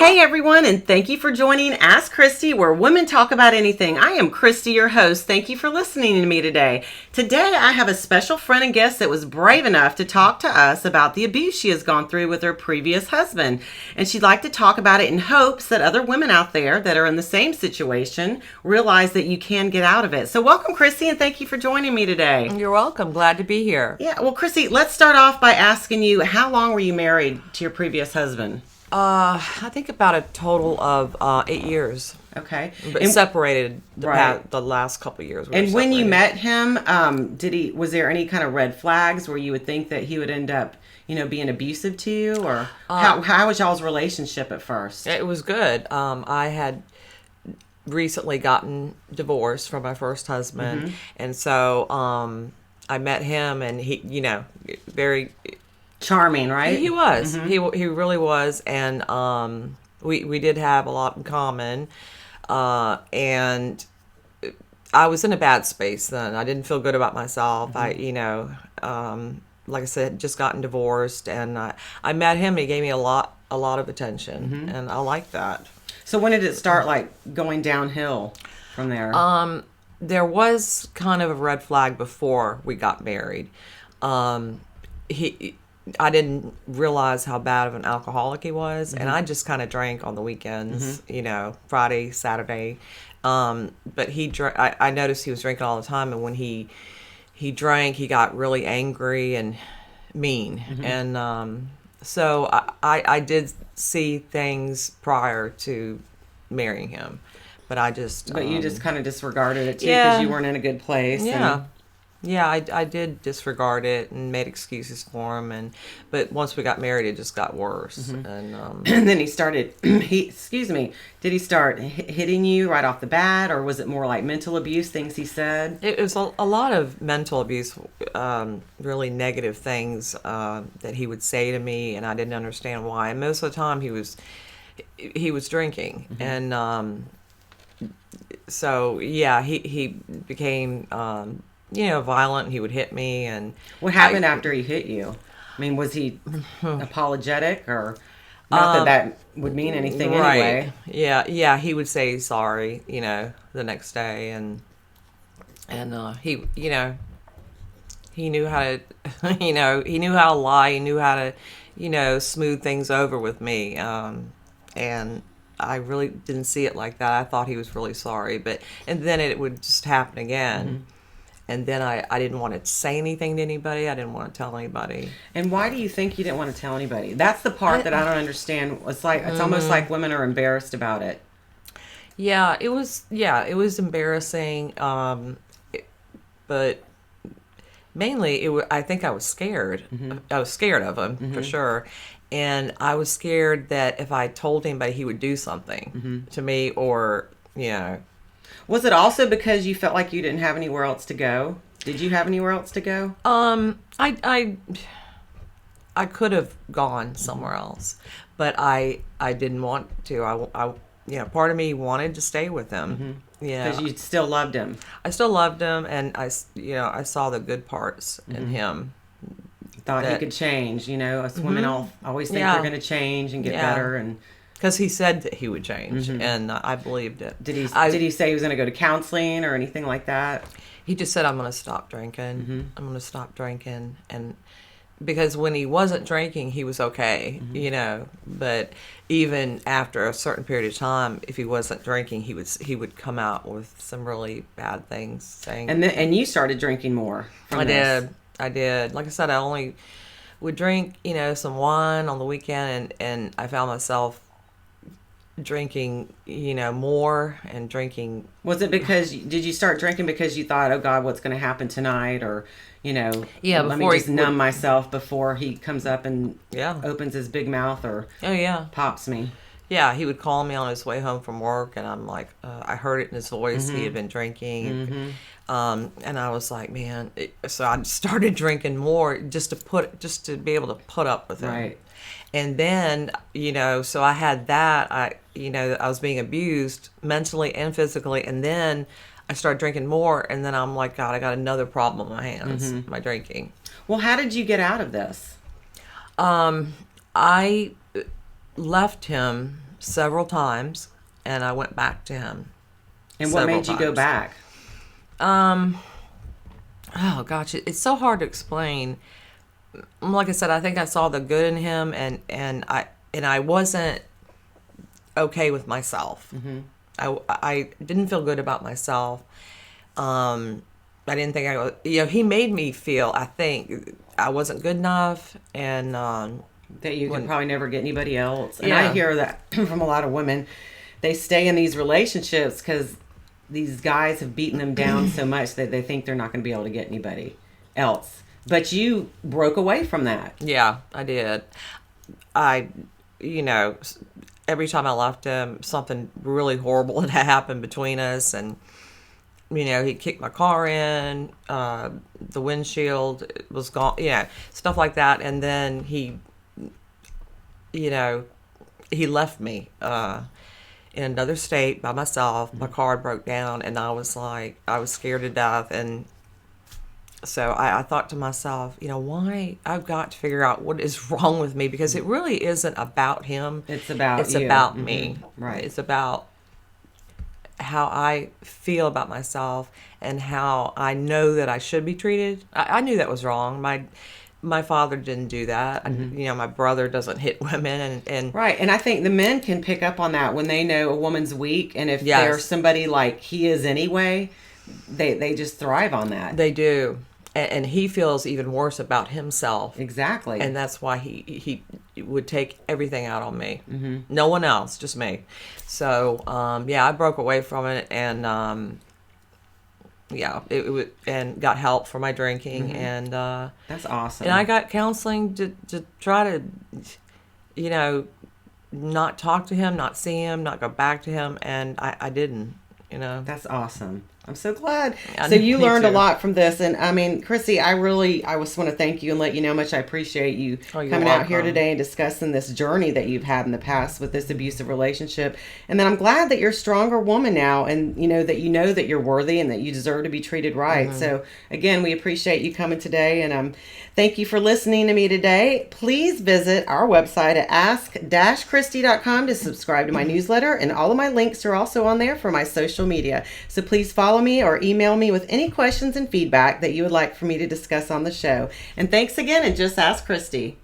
Hey everyone, and thank you for joining Ask Christy, where women talk about anything. I am Christy, your host. Thank you for listening to me today. Today I have a special friend and guest that was brave enough to talk to us about the abuse she has gone through with her previous husband. And she'd like to talk about it in hopes that other women out there that are in the same situation realize that you can get out of it. So welcome, Christy, and thank you for joining me today. You're welcome. Glad to be here. Yeah, well, Christy, let's start off by asking you, how long were you married to your previous husband? I think about a total of 8 years. Okay. But And- separated Right. the last couple of years. And when you met him, was there any kind of red flags where you would think that he would end up, being abusive to you, or how was y'all's relationship at first? It was good. I had recently gotten divorced from my first husband, and so I met him, and he, very Charming, right? he was. He really was, and we did have a lot in common, and I was in a bad space then. I didn't feel good about myself. Like I said, just gotten divorced, and I met him. He gave me a lot of attention, and I liked that. So when did it start, going downhill from there? There was kind of a red flag before we got married. I didn't realize how bad of an alcoholic he was, and I just kind of drank on the weekends, Friday, Saturday. But I noticed he was drinking all the time, and when he drank, he got really angry and mean. And so I did see things prior to marrying him, but I just... But you just kind of disregarded it, too, because you weren't in a good place. Yeah. Yeah, I did disregard it and made excuses for him, but once we got married, it just got worse. And And then he started, did he start hitting you right off the bat, or was it more like mental abuse, things he said? it was a lot of mental abuse, really negative things that he would say to me, and I didn't understand why. And most of the time, he was drinking, and so yeah, he became violent. He would hit me, and What happened after he hit you? I mean, was he apologetic, or not that would mean anything anyway? Yeah, he would say sorry, the next day, and he knew how to, he knew how to lie. He knew how to, smooth things over with me, and I really didn't see it like that. I thought he was really sorry, and then it would just happen again. And then I didn't want to say anything to anybody. I didn't want to tell anybody. And why do you think you didn't want to tell anybody? That's the part that I don't understand. It's almost like women are embarrassed about it. Yeah, it was embarrassing. But mainly I think I was scared. I was scared of him for sure. And I was scared that if I told anybody, he would do something to me, or, Was it also because you felt like you didn't have anywhere else to go? Did you have anywhere else to go? I could have gone somewhere else, but I didn't want to. I part of me wanted to stay with him. Yeah, because you still loved him. I still loved him, and I saw the good parts in him. Thought he could change. Us women always think they're going to change and get better, and because he said that he would change, and I believed it. Did he say he was going to go to counseling or anything like that? He just said, "I'm going to stop drinking. I'm going to stop drinking," and because when he wasn't drinking, he was okay, But even after a certain period of time, if he wasn't drinking, he would come out with some really bad things saying. And you started drinking more. I did. Like I said, I only would drink, some wine on the weekend, and I found myself drinking, more and drinking. Was it did you start drinking because you thought, oh God, what's going to happen tonight? Or, let me just numb myself before he comes up and opens his big mouth or pops me. Yeah, he would call me on his way home from work, and I'm like, I heard it in his voice. He had been drinking. And I was like, man. So I started drinking more just to be able to put up with him. Right. And then, so I had that. I was being abused mentally and physically. And then I started drinking more. And then I'm like, God, I got another problem on my hands, my drinking. Well, how did you get out of this? I left him several times, and I went back to him. And what made you go back? Oh gosh, it's so hard to explain. Like I said, I think I saw the good in him, and I wasn't okay with myself. Mm-hmm. I didn't feel good about myself. I didn't think I was, he made me feel, I think, I wasn't good enough, and that you could probably never get anybody else. And Yeah. I hear that from a lot of women. They stay in these relationships because these guys have beaten them down so much that they think they're not going to be able to get anybody else. But you broke away from that. Yeah, I did. Every time I left him, something really horrible had happened between us, and he kicked my car in, the windshield was gone, stuff like that. And then he left me in another state by myself. My car broke down, and I was scared to death. And so I thought to myself, why? I've got to figure out what is wrong with me, because it really isn't about him. It's about you. About me. Right. It's about how I feel about myself and how I know that I should be treated. I knew that was wrong. My father didn't do that. My brother doesn't hit women, and right. And I think the men can pick up on that when they know a woman's weak, and if Yes. they're somebody like he is anyway, they just thrive on that. They do. And he feels even worse about himself. Exactly. And that's why he would take everything out on me. Mm-hmm. No one else, just me. So, I broke away from it, and and got help for my drinking. Mm-hmm. And that's awesome. and I got counseling to try to, not talk to him, not see him, not go back to him. And I didn't, That's awesome. I'm so glad. Yeah, So you me learned a too. lot from this. And I mean, Chrissy, I just want to thank you and let you know how much I appreciate you you're coming out here welcome. today and discussing this journey that you've had in the past with this abusive relationship. And then I'm glad that you're a stronger woman now, and that you're worthy and that you deserve to be treated right. Mm-hmm. So again, we appreciate you coming today, and thank you for listening to me today. Please visit our website at ask-christy.com to subscribe to my newsletter, and all of my links are also on there for my social media. So please follow me or email me with any questions and feedback that you would like for me to discuss on the show. And thanks again, and just ask Christy.